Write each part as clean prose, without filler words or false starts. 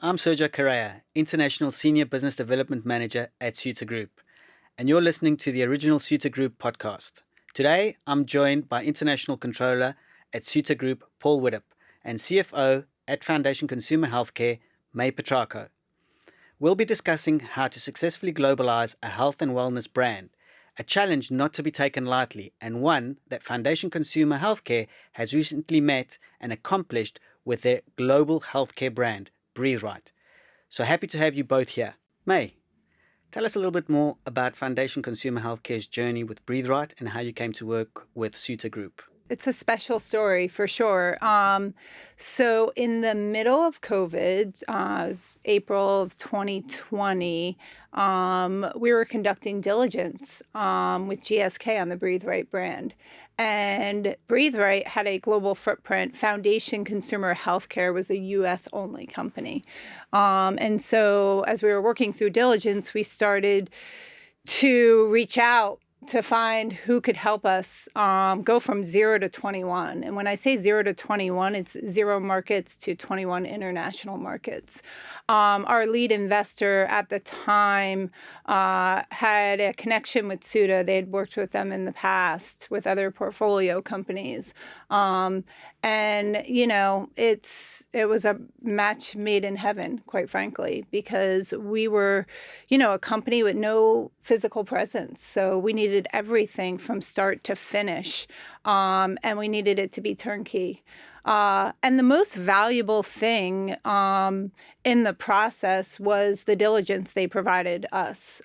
I'm Sergio Correia, International Senior Business Development Manager at Ceuta Group, and you're listening to the original Ceuta Group podcast. Today, I'm joined by International Controller at Ceuta Group, Paul Widdop, and CFO at Foundation Consumer Healthcare, May Petracco. We'll be discussing how to successfully globalize a health and wellness brand, a challenge not to be taken lightly, and one that Foundation Consumer Healthcare has recently met and accomplished with their global healthcare brand, Breathe Right. So happy to have you both here. May, tell us a little bit more about Foundation Consumer Healthcare's journey with Breathe Right and how you came to work with Ceuta Group. It's a special story for sure. So in the middle of COVID, it was April of 2020, we were conducting diligence with GSK on the Breathe Right brand. And Breathe Right had a global footprint. Foundation Consumer Healthcare was a U.S.-only company. And so as we were working through diligence, we started to reach out to find who could help us go from 0 to 21. And when I say 0 to 21, it's 0 markets to 21 international markets. Our lead investor at the time had a connection with Ceuta. They had worked with them in the past with other portfolio companies. And, you know, it was a match made in heaven, quite frankly, because we were, you know, a company with no physical presence. So we needed everything from start to finish, and we needed it to be turnkey. And the most valuable thing in the process was the diligence they provided us.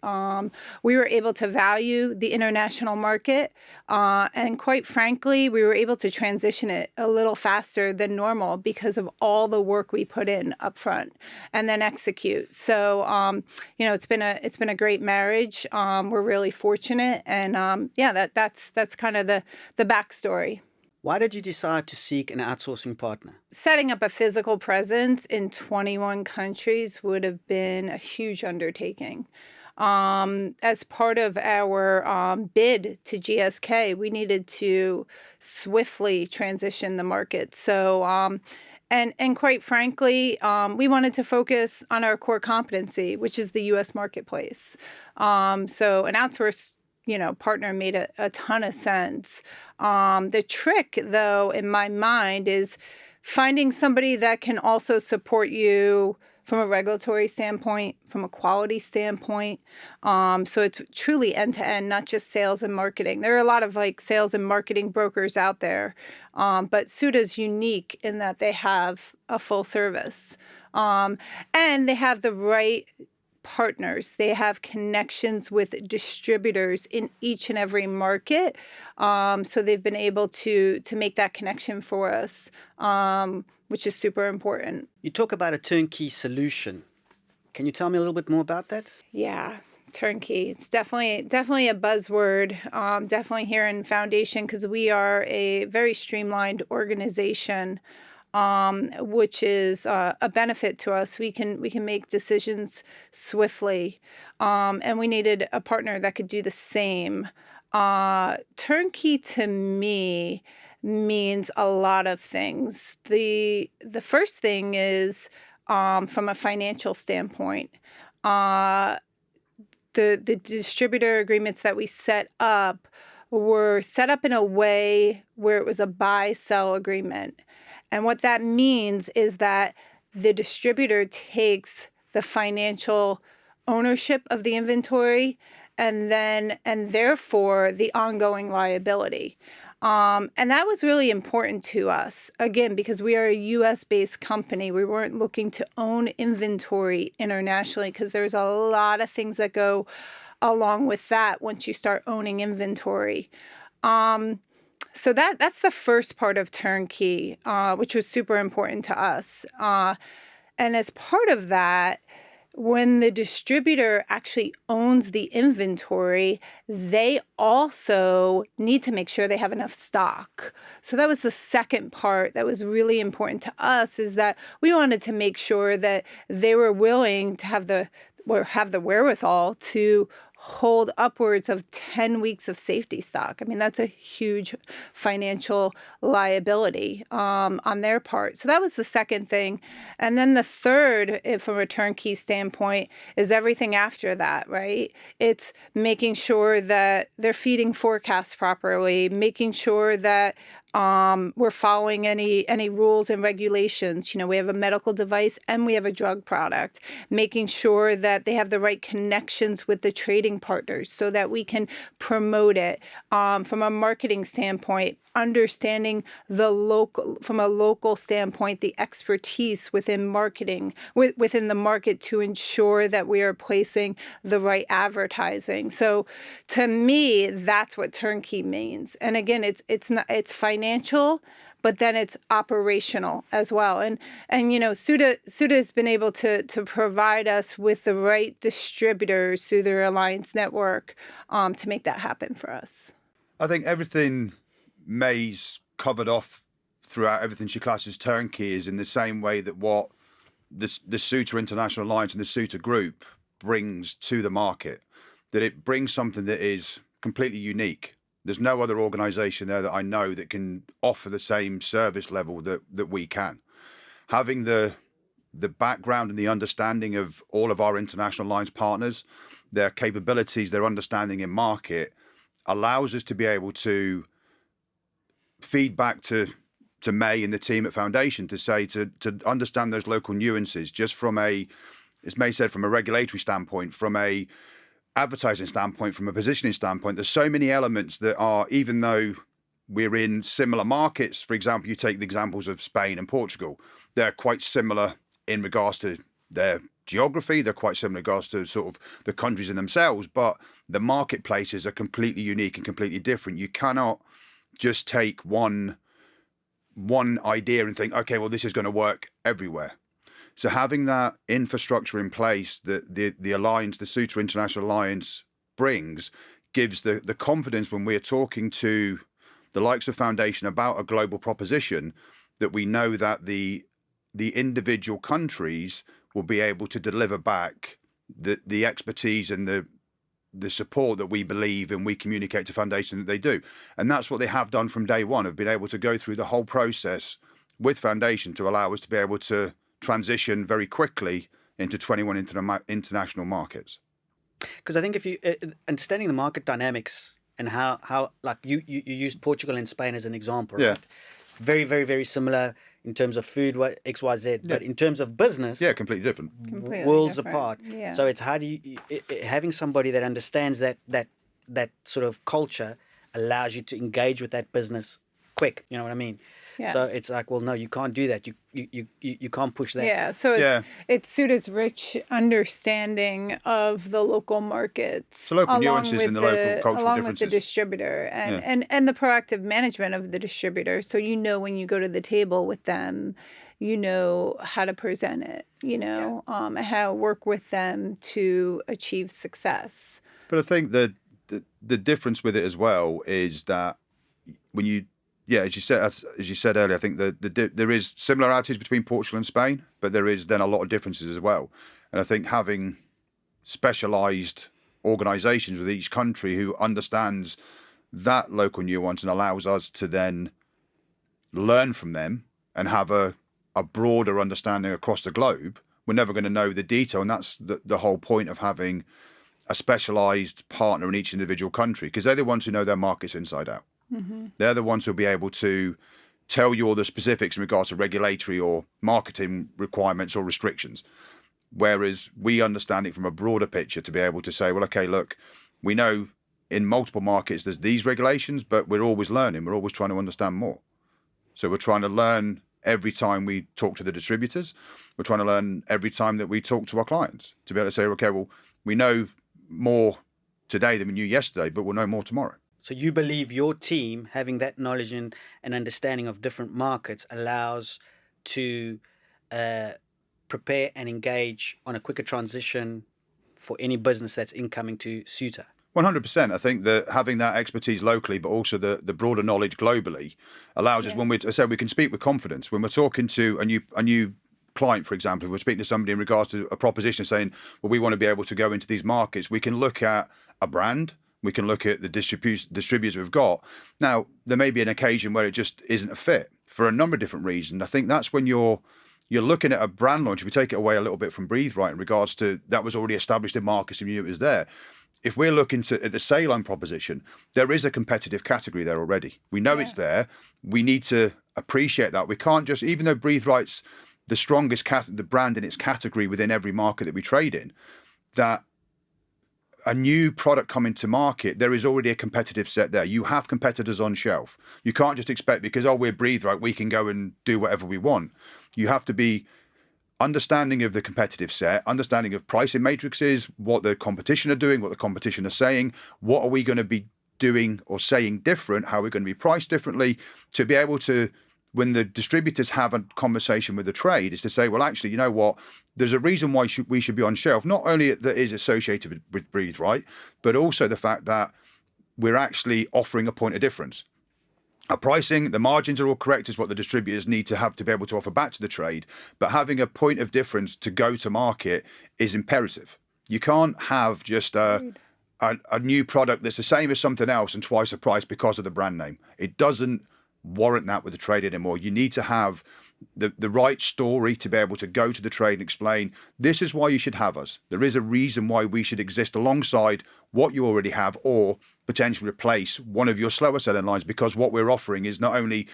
We were able to value the international market, and quite frankly, we were able to transition it a little faster than normal because of all the work we put in up front and then execute. So, you know, it's been a great marriage. We're really fortunate, and that's kind of the backstory. Why did you decide to seek an outsourcing partner? Setting up a physical presence in 21 countries would have been a huge undertaking. As part of our bid to GSK, we needed to swiftly transition the market. So, and quite frankly, we wanted to focus on our core competency, which is the U.S. marketplace. So an outsource partner made a ton of sense. The trick, though, in my mind, is finding somebody that can also support you from a regulatory standpoint, from a quality standpoint. So it's truly end-to-end, not just sales and marketing. There are a lot of sales and marketing brokers out there, but Ceuta's unique in that they have a full service, and they have the right partners. They have connections with distributors in each and every market. So they've been able to make that connection for us, which is super important. You talk about a turnkey solution. Can you tell me a little bit more about that? Yeah, turnkey. It's definitely a buzzword, definitely here in Foundation, because we are a very streamlined organization, which is a benefit to us. We can make decisions swiftly, and we needed a partner that could do the same. Turnkey to me means a lot of things. The first thing is from a financial standpoint. The distributor agreements that we set up were set up in a way where it was a buy-sell agreement. And what that means is that the distributor takes the financial ownership of the inventory and therefore the ongoing liability. And that was really important to us, again, because we are a U.S.-based company. We weren't looking to own inventory internationally because there's a lot of things that go along with that once you start owning inventory. So that's the first part of turnkey, which was super important to us. And as part of that, when the distributor actually owns the inventory, they also need to make sure they have enough stock. So that was the second part that was really important to us, is that we wanted to make sure that they were willing to have the wherewithal to hold upwards of 10 weeks of safety stock. I mean, that's a huge financial liability on their part. So that was the second thing. And then the third, from a turnkey standpoint, is everything after that, right? It's making sure that they're feeding forecasts properly, making sure that we're following any rules and regulations. We have a medical device and we have a drug product, making sure that they have the right connections with the trading partners so that we can promote it. From a marketing standpoint, understanding from a local standpoint, the expertise within marketing, within the market to ensure that we are placing the right advertising. So to me, that's what turnkey means. And again, it's financial, but then it's operational as well. And Ceuta has been able to provide us with the right distributors through their alliance network to make that happen for us. I think everything May's covered off throughout everything she classes turnkey is in the same way that what the Ceuta International Alliance and the Ceuta Group brings to the market, that it brings something that is completely unique. There's no other organisation there that I know that can offer the same service level that we can. Having the background and the understanding of all of our international alliance partners, their capabilities, their understanding in market, allows us to be able to feed back to May and the team at Foundation to say to understand those local nuances, just from as May said, from a regulatory standpoint, from a advertising standpoint, from a positioning standpoint. There's so many elements that are, even though we're in similar markets, for example, you take the examples of Spain and Portugal, they're quite similar in regards to their geography, they're quite similar in regards to sort of the countries in themselves, but the marketplaces are completely unique and completely different. You cannot just take one idea and think, okay, well, this is going to work everywhere. So having that infrastructure in place that the alliance, the Ceuta International Alliance brings, gives the confidence when we're talking to the likes of Foundation about a global proposition, that we know that the individual countries will be able to deliver back the expertise and the support that we believe and we communicate to Foundation that they do. And that's what they have done from day one, have been able to go through the whole process with Foundation to allow us to be able to transition very quickly into 21 international markets. Because I think if you understanding the market dynamics and how like you used Portugal and Spain as an example, Yeah. right? Very, very, very similar in terms of food, XYZ, but in terms of business, Yeah, completely different. Completely worlds different. apart. Yeah. So it's how do you having somebody that understands that sort of culture allows you to engage with that business quick. You know what I mean? Yeah. So it's like, well, no, you can't do that. You can't push that. Yeah, so it's Ceuta's rich understanding of the local markets, The local nuances and the local cultural along differences. with the distributor, and the proactive management of the distributor. So when you go to the table with them, you know how to present it, and how to work with them to achieve success. But I think the difference with it as well is that when you, as you said earlier, I think that there is similarities between Portugal and Spain, but there is then a lot of differences as well. And I think having specialised organisations with each country who understands that local nuance and allows us to then learn from them and have a broader understanding across the globe, we're never going to know the detail. And that's the whole point of having a specialised partner in each individual country, because they're the ones who know their markets inside out. Mm-hmm. They're the ones who'll be able to tell you all the specifics in regards to regulatory or marketing requirements or restrictions. Whereas we understand it from a broader picture to be able to say, well, okay, look, we know in multiple markets there's these regulations, but we're always learning. We're always trying to understand more. So we're trying to learn every time we talk to the distributors. We're trying to learn every time that we talk to our clients to be able to say, okay, well, we know more today than we knew yesterday, but we'll know more tomorrow. So you believe your team having that knowledge and understanding of different markets allows to prepare and engage on a quicker transition for any business that's incoming to Ceuta? 100%. I think that having that expertise locally, but also the broader knowledge globally, allows us, when we can speak with confidence. When we're talking to a new client, for example, if we're speaking to somebody in regards to a proposition saying, well, we want to be able to go into these markets, we can look at a brand, we can look at the distributors we've got. Now, there may be an occasion where it just isn't a fit for a number of different reasons. I think that's when you're looking at a brand launch. If we take it away a little bit from Breathe Right in regards to that was already established in markets and you knew it was there. If we're looking at the saline proposition, there is a competitive category there already. We know it's there. We need to appreciate that. We can't just, even though Breathe Right's the strongest the brand in its category within every market that we trade in, that a new product coming to market, there is already a competitive set there. You have competitors on shelf. You can't just expect because, we're Breathe Right, we can go and do whatever we want. You have to be understanding of the competitive set, understanding of pricing matrices, what the competition are doing, what the competition are saying, what are we going to be doing or saying different, how we're going to be priced differently, to be able to, when the distributors have a conversation with the trade, is to say, well, actually, you know what, there's a reason why we should be on shelf, not only that is associated with Breathe Right, but also the fact that we're actually offering a point of difference. Our pricing, the margins are all correct, is what the distributors need to have to be able to offer back to the trade. But having a point of difference to go to market is imperative. You can't have just a new product that's the same as something else and twice the price because of the brand name. It doesn't warrant that with the trade anymore. You need to have the right story to be able to go to the trade and explain, this is why you should have us. There is a reason why we should exist alongside what you already have, or potentially replace one of your slower selling lines, because what we're offering is not only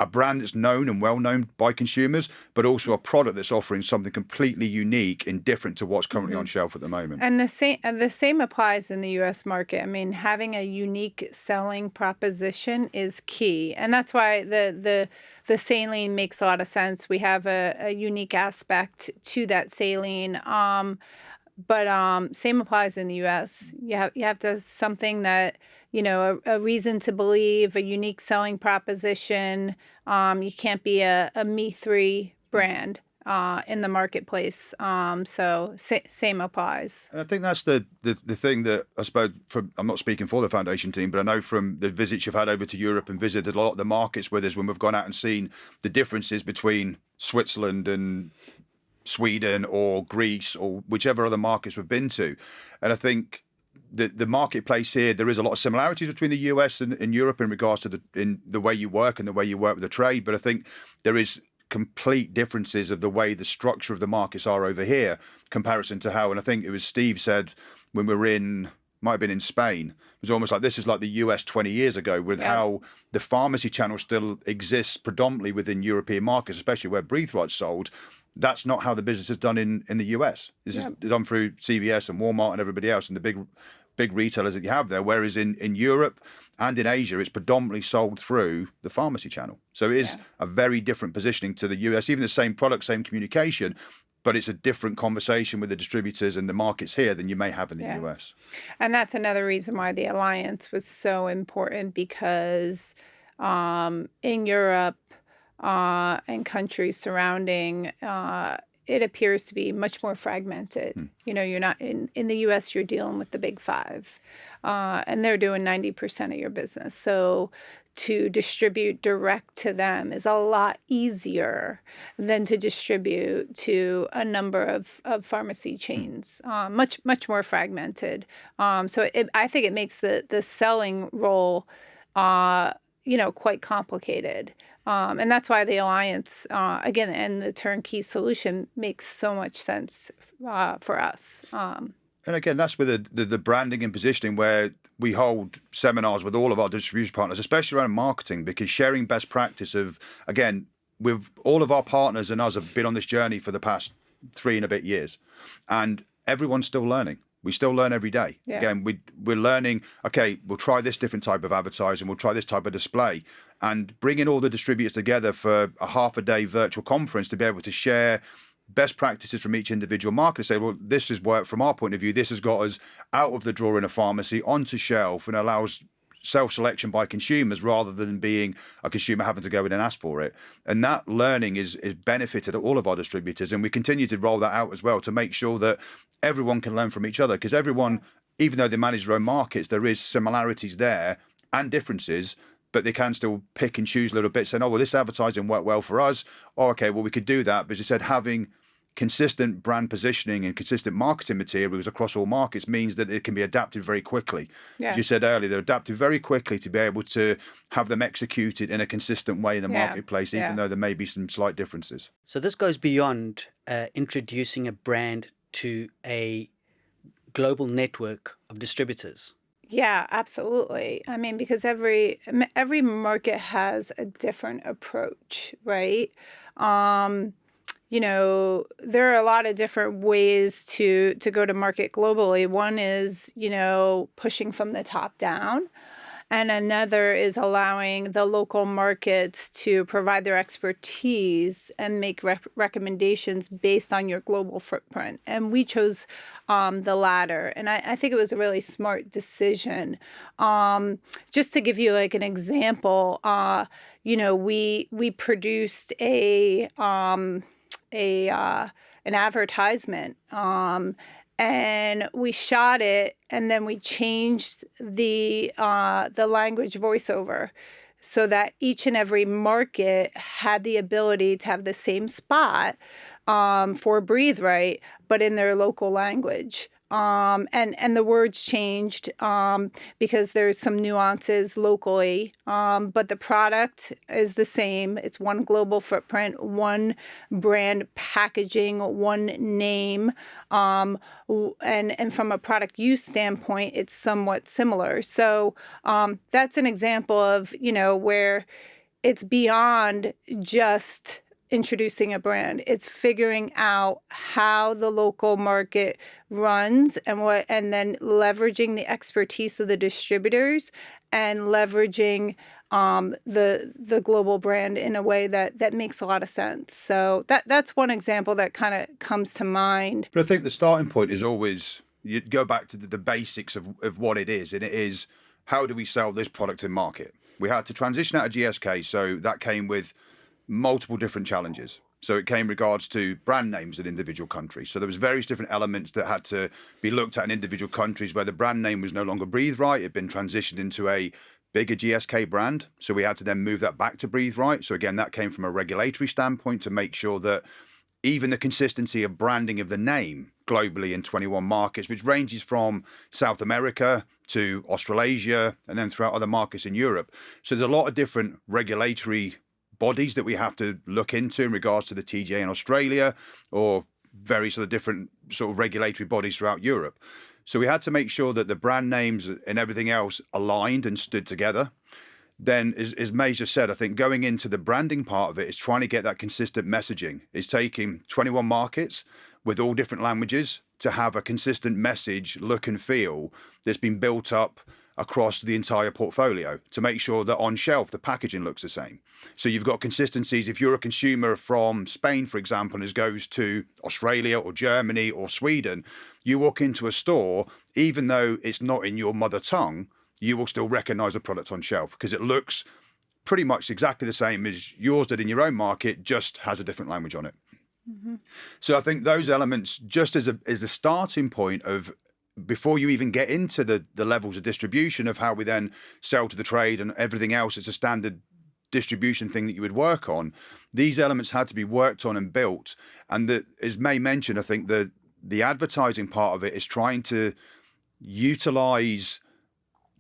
a brand that's known and well known by consumers, but also a product that's offering something completely unique and different to what's currently on shelf at the moment. And the same applies in the U.S. market. I mean, having a unique selling proposition is key, and that's why the saline makes a lot of sense. We have a unique aspect to that saline. But same applies in the U.S. You have to have something that, a reason to believe, a unique selling proposition. You can't be a me-3 brand in the marketplace. So same applies. And I think that's the thing that I suppose, I'm not speaking for the foundation team, but I know from the visits you've had over to Europe and visited a lot of the markets with us, when we've gone out and seen the differences between Switzerland and Sweden or Greece or whichever other markets we've been to. And I think the marketplace here, there is a lot of similarities between the US and Europe in regards to the way you work and the way you work with the trade. But I think there is complete differences of the way the structure of the markets are over here, comparison to how, and I think it was Steve said when we were might have been in Spain, it was almost like this is like the US 20 years ago, with how the pharmacy channel still exists predominantly within European markets, especially where Breathe Right's sold. That's not how the business is done in the US. This is done through CVS and Walmart and everybody else and the big retailers that you have there. Whereas in Europe and in Asia, it's predominantly sold through the pharmacy channel. So it is a very different positioning to the US, even the same product, same communication, but it's a different conversation with the distributors and the markets here than you may have in the US. And that's another reason why the alliance was so important, because in Europe, and countries surrounding, it appears to be much more fragmented. You're not in the U.S., you're dealing with the big five, and they're doing 90% of your business. So to distribute direct to them is a lot easier than to distribute to a number of pharmacy chains, much more fragmented. So I think it makes the selling role, quite complicated. And that's why the alliance, again, and the turnkey solution makes so much sense for us. And again, that's with the branding and positioning, where we hold seminars with all of our distribution partners, especially around marketing, because sharing best practice of, again, with all of our partners and us have been on this journey for the past 3 and a bit years. And everyone's still learning. We still learn every day. Yeah. Again, we're learning, okay, we'll try this different type of advertising, we'll try this type of display, and bringing all the distributors together for a half-a-day virtual conference to be able to share best practices from each individual market, say, well, this has worked from our point of view, this has got us out of the drawer in a pharmacy onto shelf and allows self-selection by consumers rather than being a consumer having to go in and ask for it. And that learning is benefited all of our distributors, and we continue to roll that out as well to make sure that everyone can learn from each other, because everyone, even though they manage their own markets, there is similarities there and differences but they can still pick and choose a little bit, saying, oh, well, this advertising worked well for us. Oh, okay, well, we could do that. But as I said, having consistent brand positioning and consistent marketing materials across all markets means that it can be adapted very quickly. Yeah. As you said earlier, they're adapted very quickly to be able to have them executed in a consistent way in the marketplace, even though there may be some slight differences. So this goes beyond introducing a brand to a global network of distributors. Yeah, absolutely. I mean, because every market has a different approach, right? There are a lot of different ways to go to market globally. One is, pushing from the top down. And another is allowing the local markets to provide their expertise and make recommendations based on your global footprint. And we chose the latter. And I think it was a really smart decision. Just to give you like an example, we produced an advertisement. And we shot it, and then we changed the language voiceover so that each and every market had the ability to have the same spot for Breathe Right, but in their local language. And the words changed because there's some nuances locally, but the product is the same. It's one global footprint, one brand packaging, one name, and from a product use standpoint, it's somewhat similar. So that's an example of where it's beyond just introducing a brand. It's figuring out how the local market runs and then leveraging the expertise of the distributors and leveraging the global brand in a way that makes a lot of sense. So that's one example that kind of comes to mind. But I think the starting point is always, you go back to the basics of what it is, and it is, how do we sell this product in market? We had to transition out of GSK, so that came with multiple different challenges. So it came regards to brand names in individual countries. So there was various different elements that had to be looked at in individual countries where the brand name was no longer Breathe Right. It had been transitioned into a bigger GSK brand. So we had to then move that back to Breathe Right. So again, that came from a regulatory standpoint to make sure that even the consistency of branding of the name globally in 21 markets, which ranges from South America to Australasia and then throughout other markets in Europe. So there's a lot of different regulatory bodies that we have to look into in regards to the TGA in Australia or various other different sort of regulatory bodies throughout Europe. So we had to make sure that the brand names and everything else aligned and stood together. Then, as May just said, I think going into the branding part of it is trying to get that consistent messaging. It's taking 21 markets with all different languages to have a consistent message, look and feel that's been built up across the entire portfolio to make sure that on shelf the packaging looks the same. So you've got consistencies. If you're a consumer from Spain, for example, and goes to Australia or Germany or Sweden, you walk into a store, even though it's not in your mother tongue, you will still recognize a product on shelf because it looks pretty much exactly the same as yours did in your own market, just has a different language on it. Mm-hmm. So I think those elements, just as a starting point of, before you even get into the levels of distribution of how we then sell to the trade and everything else, it's a standard distribution thing that you would work on. These elements had to be worked on and built. And as May mentioned, I think the advertising part of it is trying to utilize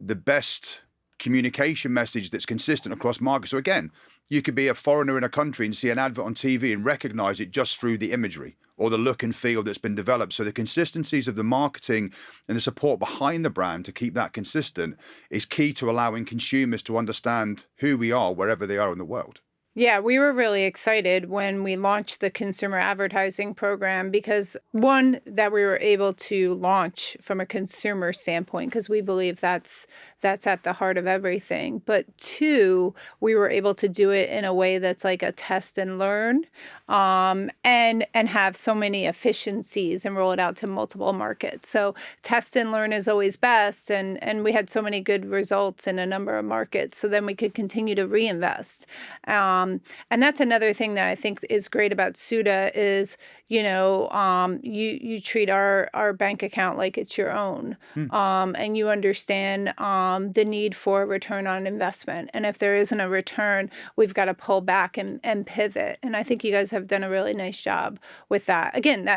the best communication message that's consistent across markets. So again, you could be a foreigner in a country and see an advert on TV and recognize it just through the imagery or the look and feel that's been developed. So the consistencies of the marketing and the support behind the brand to keep that consistent is key to allowing consumers to understand who we are wherever they are in the world. Yeah, we were really excited when we launched the consumer advertising program because, one, that we were able to launch from a consumer standpoint because we believe that's at the heart of everything. But two, we were able to do it in a way that's like a test and learn, and have so many efficiencies and roll it out to multiple markets. So test and learn is always best, and we had so many good results in a number of markets. So then we could continue to reinvest. And that's another thing that I think is great about Ceuta is, you treat our bank account like it's your own, and you understand the need for a return on investment. And if there isn't a return, we've got to pull back and pivot. And I think you guys have done a really nice job with that. Again,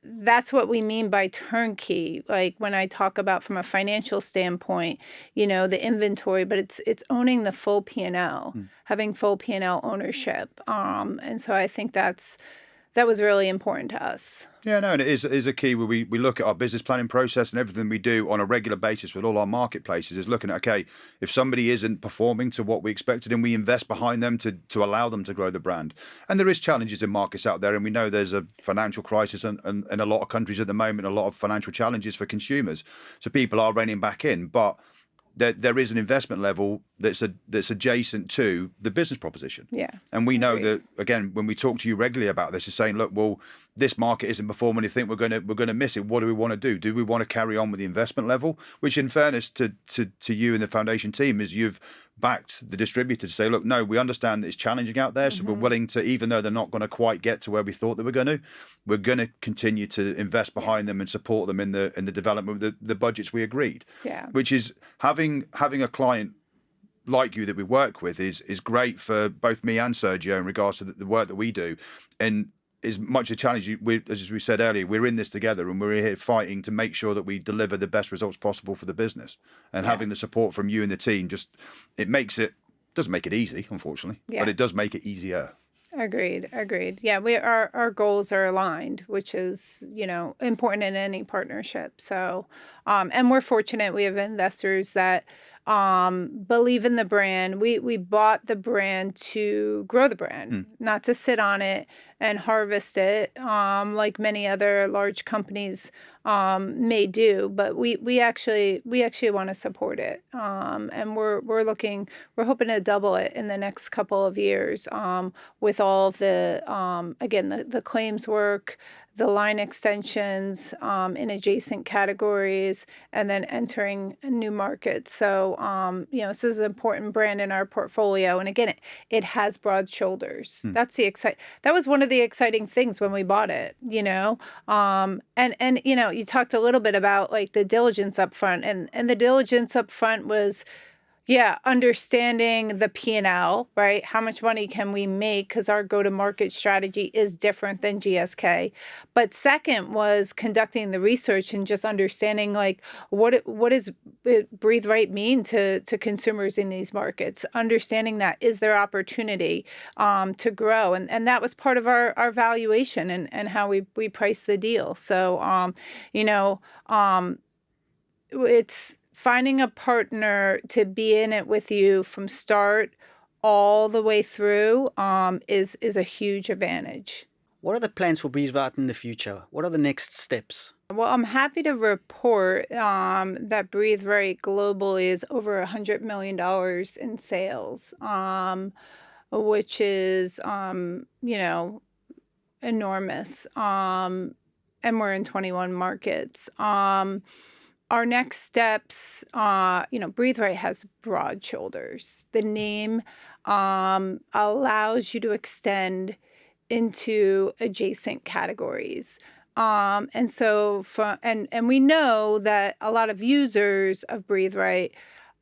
that's what we mean by turnkey. Like when I talk about from a financial standpoint, the inventory, but it's owning the full P&L, having full P&L ownership. And so I think that was really important to us. Yeah, no, and it is a key where we look at our business planning process, and everything we do on a regular basis with all our marketplaces is looking at, okay, if somebody isn't performing to what we expected, and we invest behind them to allow them to grow the brand. And there is challenges in markets out there, and we know there's a financial crisis in a lot of countries at the moment, a lot of financial challenges for consumers. So people are reining back in, but there is an investment level that's adjacent to the business proposition. Yeah. And we know that, again, when we talk to you regularly about this, is saying, look, well, this market isn't performing. You think we're going to miss it. What do we want to do? Do we want to carry on with the investment level? Which, in fairness to you and the foundation team, is you've backed the distributor to say, look, no, we understand that it's challenging out there, so we're willing to, even though they're not going to quite get to where we thought they were going to, we're going to continue to invest behind them and support them in the development of the budgets we agreed. Yeah. Which is having a client like you that we work with is great for both me and Sergio in regards to the work that we do, and is much a challenge. As we said earlier, we're in this together, and we're here fighting to make sure that we deliver the best results possible for the business. And having the support from you and the team, doesn't make it easy, unfortunately, but it does make it easier. Agreed. Yeah, our goals are aligned, which is, important in any partnership. So, and we're fortunate we have investors that believe in the brand. We bought the brand to grow the brand, not to sit on it and harvest it, like many other large companies may do. But we actually want to support it, and we're hoping to double it in the next couple of years, with all of the again the claims work, the line extensions in adjacent categories, and then entering new markets. So, this is an important brand in our portfolio. And again, it has broad shoulders. That's that was one of the exciting things when we bought it, and you talked a little bit about like the diligence up front, and the diligence up front was, understanding the P&L, right? How much money can we make? Because our go-to-market strategy is different than GSK. But second was conducting the research and just understanding like what does Breathe Right mean to consumers in these markets? Understanding that, is there opportunity to grow? And that was part of our valuation and how we priced the deal. So, it's finding a partner to be in it with you from start all the way through is a huge advantage. What are the plans for Breathe Right in the future? What are the next steps? Well, I'm happy to report that Breathe Right globally is over $100 million in sales, which is, enormous. And we're in 21 markets. Our next steps, Breathe Right has broad shoulders. The name allows you to extend into adjacent categories. And so, and we know that a lot of users of Breathe Right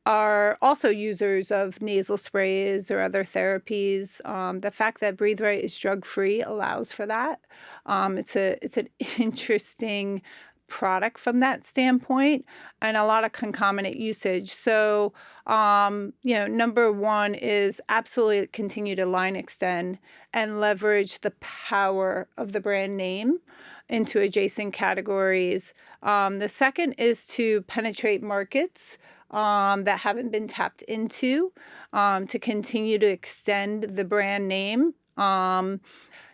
are also users of nasal sprays or other therapies. The fact that Breathe Right is drug-free allows for that. It's an interesting product from that standpoint, and a lot of concomitant usage. So, number one is absolutely continue to line extend and leverage the power of the brand name into adjacent categories. The second is to penetrate markets that haven't been tapped into, to continue to extend the brand name.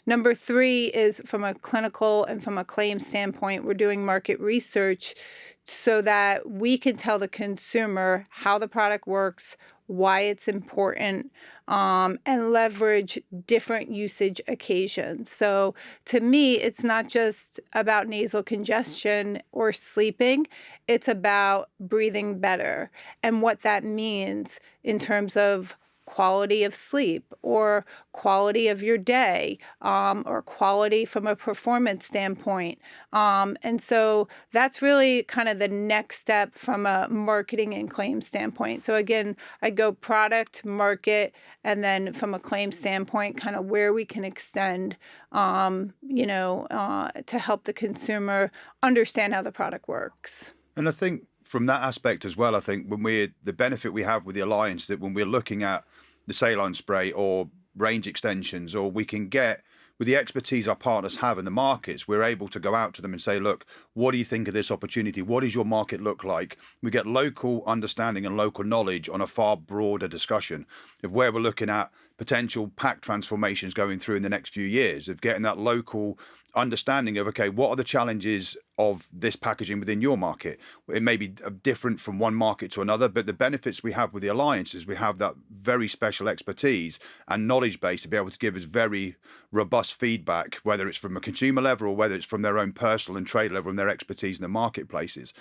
Number three is from a clinical and from a claims standpoint, we're doing market research so that we can tell the consumer how the product works, why it's important, and leverage different usage occasions. So to me, it's not just about nasal congestion or sleeping. It's about breathing better and what that means in terms of quality of sleep or quality of your day, or quality from a performance standpoint. And so that's really kind of the next step from a marketing and claim standpoint. So again, I go product, market, and then from a claim standpoint, kind of where we can extend, to help the consumer understand how the product works. And I think from that aspect as well, I think the benefit we have with the Alliance, that when we're looking at the saline spray or range extensions, or we can get, with the expertise our partners have in the markets, we're able to go out to them and say, look, what do you think of this opportunity? What does your market look like? We get local understanding and local knowledge on a far broader discussion of where we're looking at potential pack transformations going through in the next few years, of getting that local understanding of, okay, what are the challenges of this packaging within your market? It may be different from one market to another, but the benefits we have with the Alliance is we have that very special expertise and knowledge base to be able to give us very robust feedback, whether it's from a consumer level or whether it's from their own personal and trade level and their expertise in the marketplaces.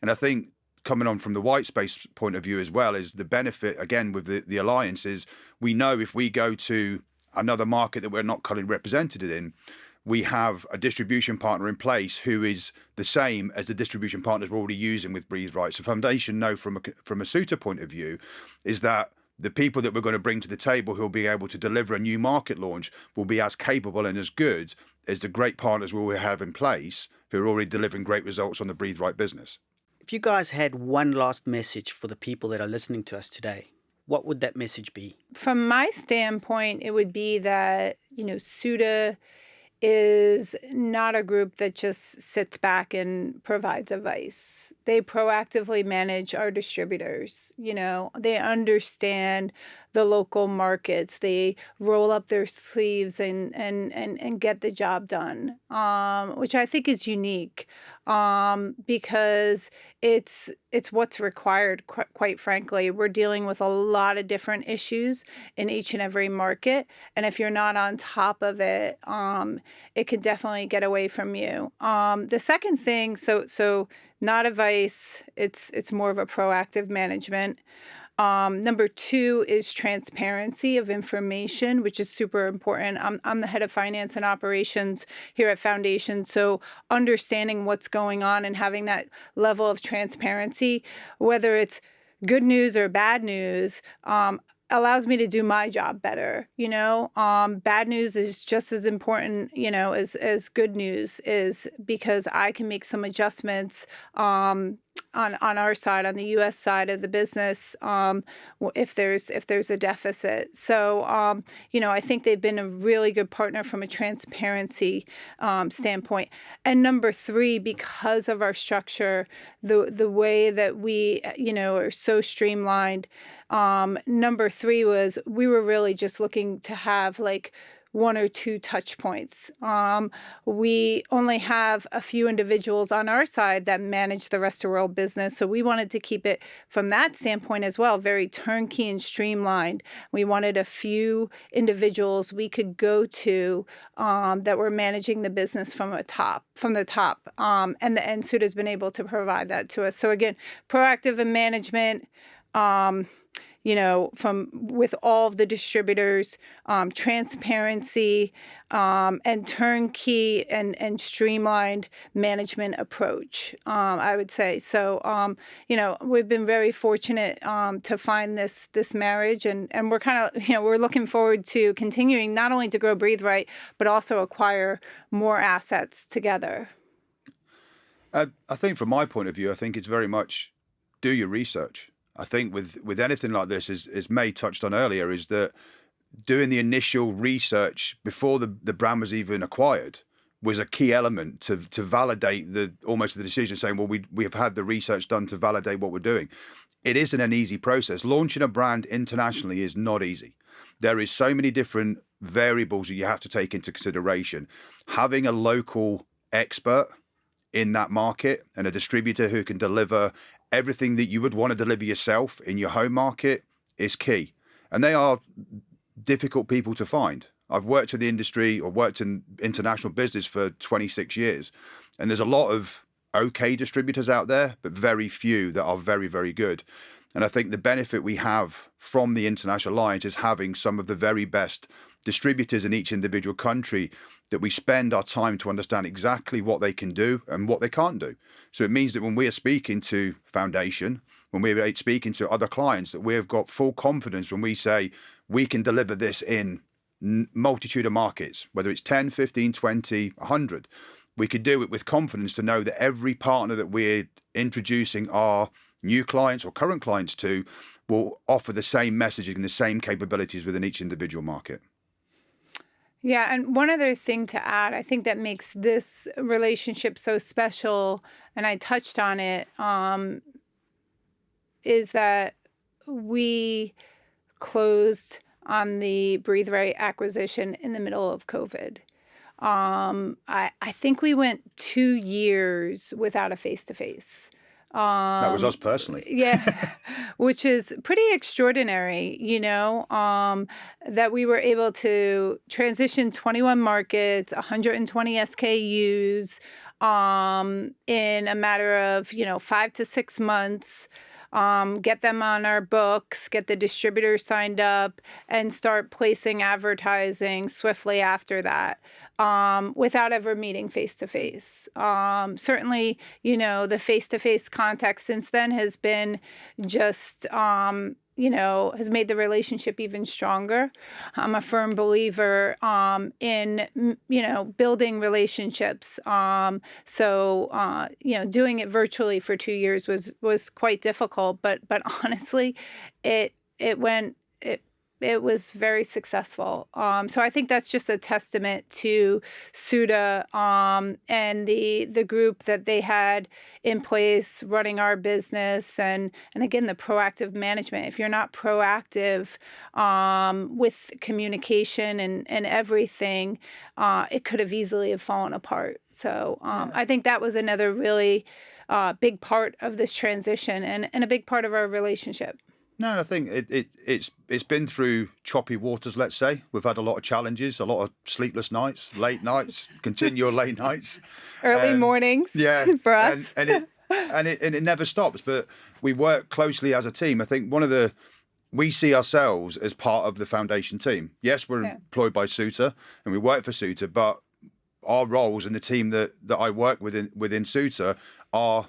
And I think coming on from the white space point of view as well, is the benefit, again, with the Alliance is we know if we go to another market that we're not currently represented in, we have a distribution partner in place who is the same as the distribution partners we're already using with Breathe Right. So Foundation know from a Ceuta point of view is that the people that we're going to bring to the table who will be able to deliver a new market launch will be as capable and as good as the great partners we have in place who are already delivering great results on the Breathe Right business. If you guys had one last message for the people that are listening to us today, what would that message be? From my standpoint, it would be that, Ceuta is not a group that just sits back and provides advice. They proactively manage our distributors. They understand the local markets. They roll up their sleeves and get the job done, which I think is unique, because it's what's required, quite frankly. We're dealing with a lot of different issues in each and every market. And if you're not on top of it, it can definitely get away from you. The second thing, so not advice, it's more of a proactive management. Number two is transparency of information, which is super important. I'm the head of finance and operations here at Foundation. So understanding what's going on and having that level of transparency, whether it's good news or bad news, allows me to do my job better. Bad news is just as important, as good news is, because I can make some adjustments, on our side, on the U.S. side of the business, if there's a deficit. So, I think they've been a really good partner from a transparency standpoint. And number three, because of our structure, the way that we, are so streamlined. Number three was we were really just looking to have one or two touch points. We only have a few individuals on our side that manage the rest of the world business. So we wanted to keep it from that standpoint as well, very turnkey and streamlined. We wanted a few individuals we could go to that were managing the business from the top. And Ceuta has been able to provide that to us. So again, proactive and management, with all of the distributors, transparency, and turnkey and streamlined management approach, I would say. So, we've been very fortunate to find this marriage, and we're kind of, we're looking forward to continuing not only to grow Breathe Right, but also acquire more assets together. I think from my point of view, I think it's very much do your research. I think with anything like this, as May touched on earlier, is that doing the initial research before the brand was even acquired was a key element to validate the decision, saying, well, we have had the research done to validate what we're doing. It isn't an easy process. Launching a brand internationally is not easy. There is so many different variables that you have to take into consideration. Having a local expert in that market and a distributor who can deliver everything that you would want to deliver yourself in your home market is key. And they are difficult people to find. I've worked in the industry or worked in international business for 26 years. And there's a lot of okay distributors out there, but very few that are very, very good. And I think the benefit we have from the international alliance is having some of the very best distributors in each individual country, that we spend our time to understand exactly what they can do and what they can't do. So it means that when we are speaking to Foundation, when we're speaking to other clients, that we've got full confidence when we say we can deliver this in multitude of markets, whether it's 10, 15, 20, 100. We could do it with confidence to know that every partner that we're introducing our new clients or current clients to will offer the same messaging and the same capabilities within each individual market. Yeah, and one other thing to add, I think that makes this relationship so special, and I touched on it, is that we closed on the Breathe Right acquisition in the middle of COVID. I think we went 2 years without a face-to-face. That was us personally. Yeah, which is pretty extraordinary, that we were able to transition 21 markets, 120 SKUs in a matter of, 5 to 6 months. Get them on our books, get the distributors signed up, and start placing advertising swiftly after that, without ever meeting face to face. Certainly, the face to face contact since then has been just, has made the relationship even stronger. I'm a firm believer in, building relationships. So, doing it virtually for 2 years was quite difficult, but honestly, it was very successful. So I think that's just a testament to Ceuta and the group that they had in place running our business, and again, the proactive management. If you're not proactive with communication and everything, it could have easily have fallen apart. So I think that was another really big part of this transition and a big part of our relationship. No, I think it's been through choppy waters, let's say. We've had a lot of challenges, a lot of sleepless nights, late nights, continual late nights. Early mornings, yeah, for us. And it never stops, but we work closely as a team. I think we see ourselves as part of the Foundation team. Yes, we're employed by Ceuta and we work for Ceuta, but our roles and the team that I work within Ceuta are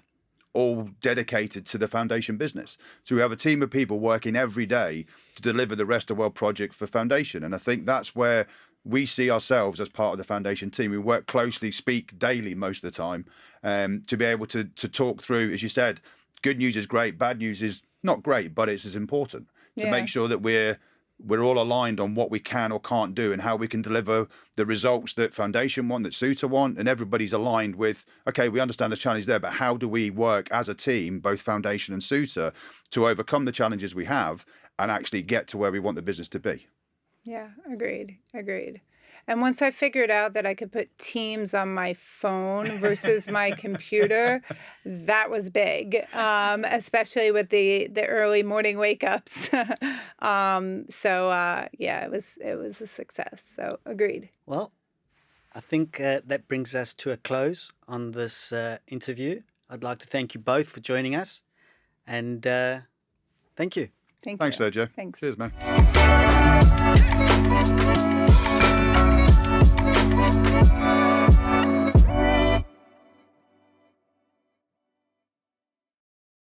all dedicated to the Foundation business. So we have a team of people working every day to deliver the Rest of World project for Foundation. And I think that's where we see ourselves as part of the Foundation team. We work closely, speak daily most of the time, to be able to talk through, as you said, good news is great, bad news is not great, but it's as important to make sure that we're all aligned on what we can or can't do and how we can deliver the results that Foundation want, that Ceuta want, and everybody's aligned with, okay, we understand the challenge there, but how do we work as a team, both Foundation and Ceuta, to overcome the challenges we have and actually get to where we want the business to be? Yeah, agreed. And once I figured out that I could put Teams on my phone versus my computer, that was big, especially with the early morning wake ups. So it was a success. So agreed. Well, I think that brings us to a close on this interview. I'd like to thank you both for joining us, and thank you. Thanks, Sergio. Thanks. Cheers, man.